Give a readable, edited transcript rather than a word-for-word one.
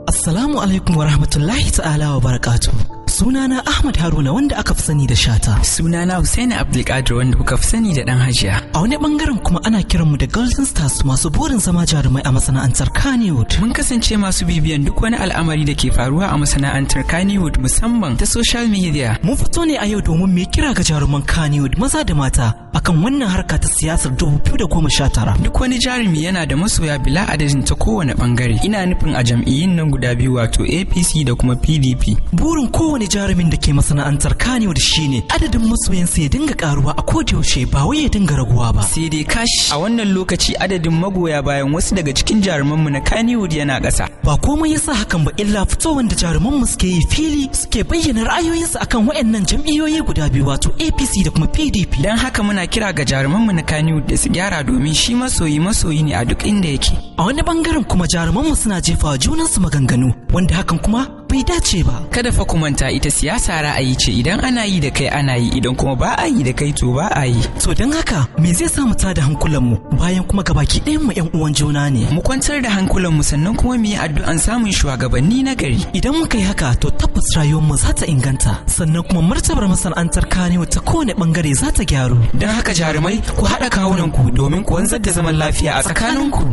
Assalamu alaikum wa rahmatullahi ta'ala wa barakatuh. Sunana Ahmad Haruna wanda aka fi sani da Shata. Sunana Hussaini Abdulkadir wanda kuka fi sani da Dan Hajiya. A wani bangaren kuma ana kiranmu da Golden Stars masu burin zama jarumai a masana'antar Kannywood. Mun kasance masu bibiyan duk wani al'amari da ke faruwa a masana'antar Kannywood musamman ta social media. Mun fito ne a yau domin mu kira ga jaruman Kannywood maza da mata akan wannan harka ta siyasar 2019. Duk wani jarumi yana da masoya bila adadin ta kowane bangare. Ina nufin a jam'iyyun nan guda biyu wato APC da kuma PDP. Burin kowane jarumin da ke masana'antar Kannywood shine adadin masoyansa ya dinga karuwa a kodayaushe ba wai ya dinga raguwa ba. Sai dai kash a wannan lokaci adadin magoya bayan wasu daga cikin jarumanmu na Kannywood yana ƙasa. Ba komai yasa hakan ba illa fitowar da jarumanmu suke yi fili suke bayyana ra'ayoyinsu akan waɗannan jam'iyyoyi guda biyu wato APC da kuma PDP. Dan haka muna kira ga jarumanmu na Kannywood da su gyara domin shi masoyi ne a duk inda yake. A wani bangaren kuma jarumanmu suna jefawa junansu maganganu wanda hakan kuma bai dace ba. Kada fa ku manta ita siyasa ra'ayi ce, idan ana yi da kai ana yi, idan kuma ba a yi da kai to ba a yi. To don haka me zai sa mu tada hankulanmu bayan kuma gabaki ɗayan mu ƴan uwan juna ne? Mu kwantar da hankulanmu sannan kuma mu yi addu'an samun shugabanni na gari. Idan muka yi haka to tabbas rayuwarmu za ta inganta sannan kuma martabar masana'antar Kannywood ta kowane bangare za ta gyaru. Don haka jarumai ku haɗa kawunanku domin ku wanzar da zaman lafiya a tsakaninku.